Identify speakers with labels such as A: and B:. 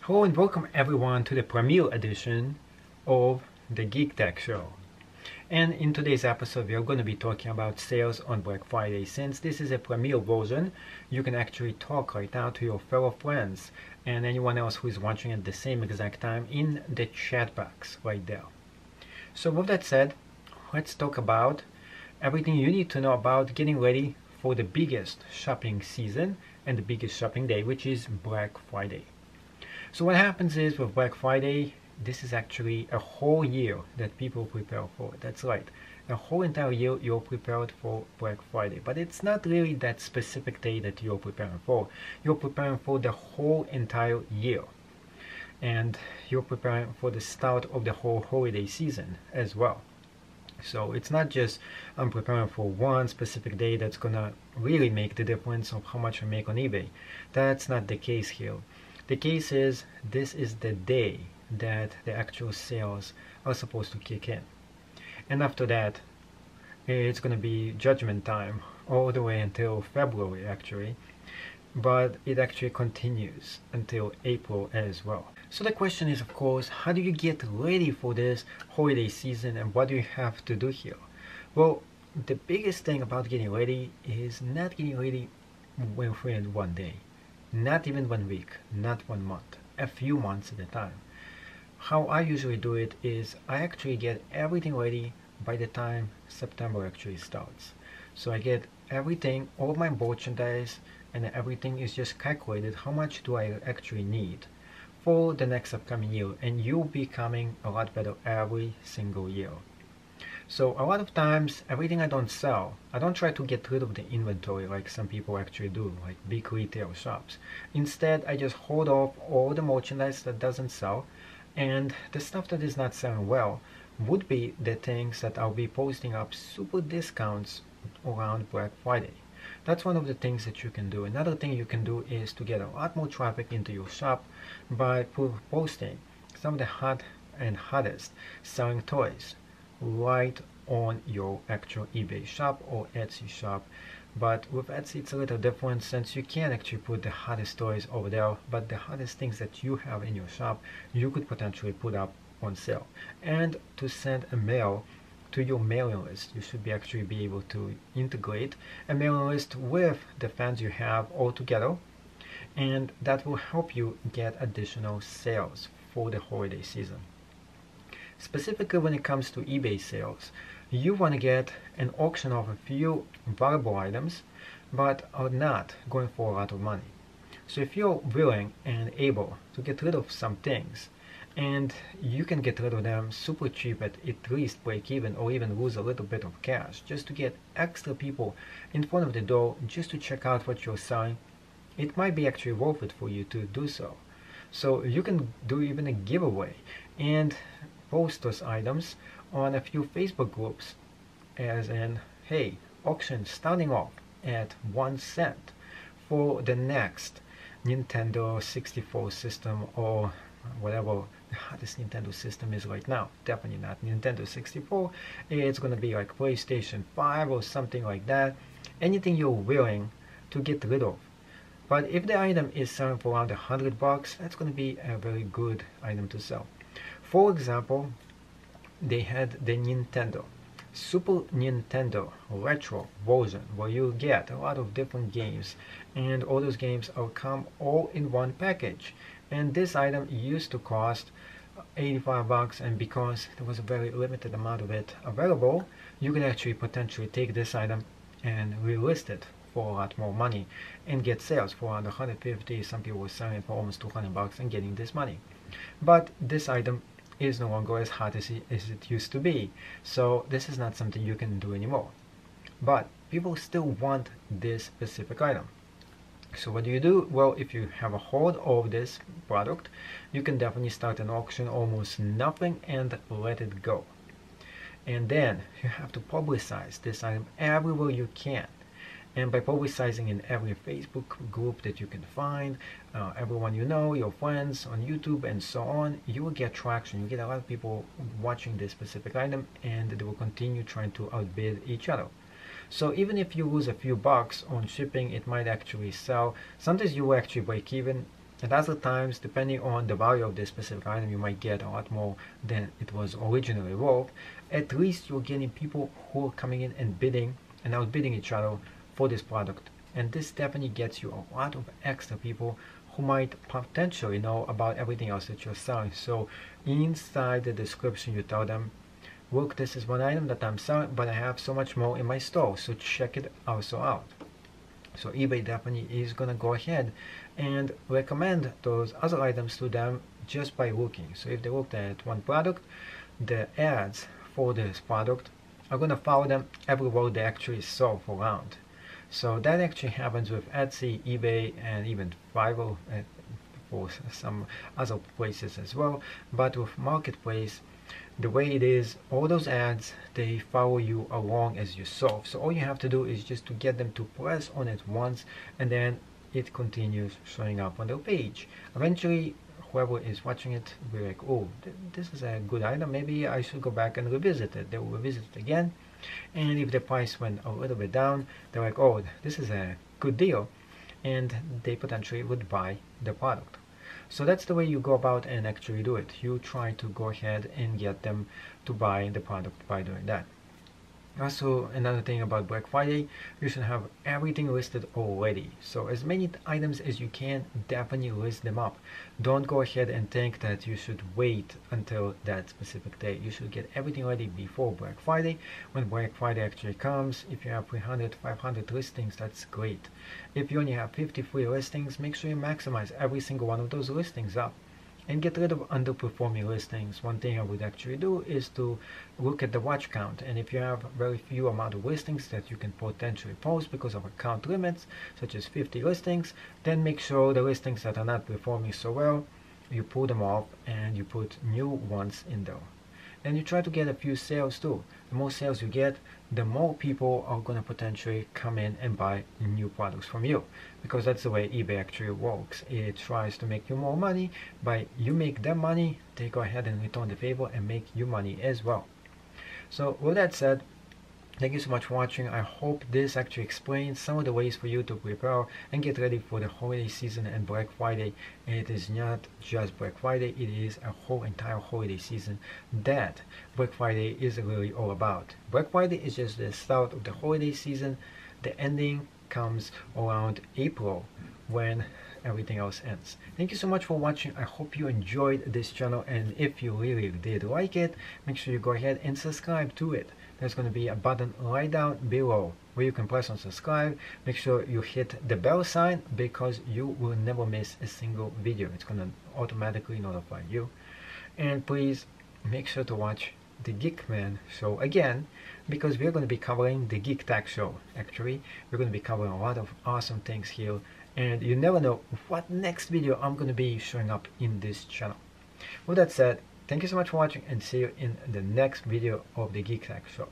A: Hello and welcome everyone to the premiere edition of the GeekTech Show. And in today's episode we are going to be talking about sales on Black Friday. Since this is a premiere version, you can actually talk right now to your fellow friends and anyone else who is watching at the same exact time in the chat box right there. So with that said, let's talk about everything you need to know about getting ready for the biggest shopping season and the biggest shopping day, which is Black Friday. So what happens is with Black Friday, this is actually a whole year that people prepare for. That's right. A whole entire year you're prepared for Black Friday. But it's not really that specific day that you're preparing for. You're preparing for the whole entire year. And you're preparing for the start of the whole holiday season as well. So it's not just I'm preparing for one specific day that's gonna really make the difference of how much I make on eBay. That's not the case here. The case is this is the day that the actual sales are supposed to kick in. And after that, it's going to be judgment time all the way until February actually. But it actually continues until April as well. So the question is, of course, how do you get ready for this holiday season and what do you have to do here? Well, the biggest thing about getting ready is not getting ready within one day. Not even 1 week, not 1 month, a few months at a time. How I usually do it is I actually get everything ready by the time September actually starts. So I get everything, all my merchandise, and everything is just calculated how much do I actually need for the next upcoming year, and you'll be becoming a lot better every single year. So a lot of times, everything I don't sell, I don't try to get rid of the inventory like some people actually do, like big retail shops. Instead, I just hold off all the merchandise that doesn't sell, and the stuff that is not selling well would be the things that I'll be posting up super discounts around Black Friday. That's one of the things that you can do. Another thing you can do is to get a lot more traffic into your shop by posting some of the hot and hottest selling toys right on your actual eBay shop or Etsy shop. But with Etsy it's a little different since you can't actually put the hottest toys over there, but the hottest things that you have in your shop you could potentially put up on sale. And to send a mail to your mailing list, you should actually be able to integrate a mailing list with the fans you have all together, and that will help you get additional sales for the holiday season. Specifically when it comes to eBay sales, you want to get an auction of a few valuable items but are not going for a lot of money. So if you're willing and able to get rid of some things, and you can get rid of them super cheap at least break even or even lose a little bit of cash just to get extra people in front of the door just to check out what you're selling, it might be actually worth it for you to do so. So you can do even a giveaway and post those items on a few Facebook groups as in, hey, auction starting off at 1 cent for the next Nintendo 64 system or whatever the hottest Nintendo system is right now. Definitely not Nintendo 64. It's gonna be like PlayStation 5 or something like that. Anything you're willing to get rid of. But if the item is selling for around $100, that's gonna be a very good item to sell. For example, they had the Nintendo Super Nintendo Retro version where you get a lot of different games, and all those games will come all in one package. And this item used to cost $85, and because there was a very limited amount of it available, you could actually potentially take this item and relist it for a lot more money and get sales for around 150. Some people were selling it for almost $200 and getting this money. But this item is no longer as hot as it used to be, so this is not something you can do anymore. But people still want this specific item. So what do you do? Well, if you have a hold of this product, you can definitely start an auction almost nothing and let it go. And then you have to publicize this item everywhere you can. And by publicizing in every Facebook group that you can find, everyone you know, your friends on YouTube and so on, you will get traction. You get a lot of people watching this specific item and they will continue trying to outbid each other. So even if you lose a few bucks on shipping, it might actually sell. Sometimes you will actually break even At other times, depending on the value of this specific item, you might get a lot more than it was originally worth. At least you're getting people who are coming in and bidding and outbidding each other for this product. And this definitely gets you a lot of extra people who might potentially know about everything else that you're selling. So inside the description, you tell them, look, this is one item that I'm selling, but I have so much more in my store, so check it also out. So eBay definitely is going to go ahead and recommend those other items to them just by looking. So if they looked at one product, the ads for this product are going to follow them everywhere they actually surf around. So that actually happens with Etsy, eBay, and even Fiverr, for some other places as well. But with Marketplace, the way it is, all those ads, they follow you along as you surf. So all you have to do is just to get them to press on it once, and then it continues showing up on their page. Eventually, whoever is watching it will be like, oh, this is a good item, maybe I should go back and revisit it. They will revisit it again, and if the price went a little bit down, they're like, oh, this is a good deal, and they potentially would buy the product. So that's the way you go about and actually do it. You try to go ahead and get them to buy the product by doing that. Also, another thing about Black Friday, you should have everything listed already. So as many items as you can, definitely list them up. Don't go ahead and think that you should wait until that specific day. You should get everything ready before Black Friday. When Black Friday actually comes, if you have 300, 500 listings, that's great. If you only have 50 free listings, make sure you maximize every single one of those listings up. And get rid of underperforming listings. One thing I would actually do is to look at the watch count, and if you have very few amount of listings that you can potentially post because of account limits, such as 50 listings, then make sure the listings that are not performing so well, you pull them off and you put new ones in there. And you try to get a few sales too. The more sales you get, the more people are going to potentially come in and buy new products from you, because that's the way eBay actually works. It tries to make you more money. By you make them money, they go ahead and return the favor and make you money as well. So with that said, thank you so much for watching. I hope this actually explains some of the ways for you to prepare and get ready for the holiday season and Black Friday. And it is not just Black Friday, it is a whole entire holiday season that Black Friday is really all about. Black Friday is just the start of the holiday season. The ending comes around April when everything else ends. Thank you so much for watching. I hope you enjoyed this channel, and if you really did like it, make sure you go ahead and subscribe to it. There's going to be a button right down below where you can press on subscribe. Make sure you hit the bell sign because you will never miss a single video. It's going to automatically notify you. And please make sure to watch the Geekman show again, because we're going to be covering the GeekTech show. Actually, we're going to be covering a lot of awesome things here, and you never know what next video I'm going to be showing up in this channel. With that said, thank you so much for watching, and see you in the next video of the GeekTech show.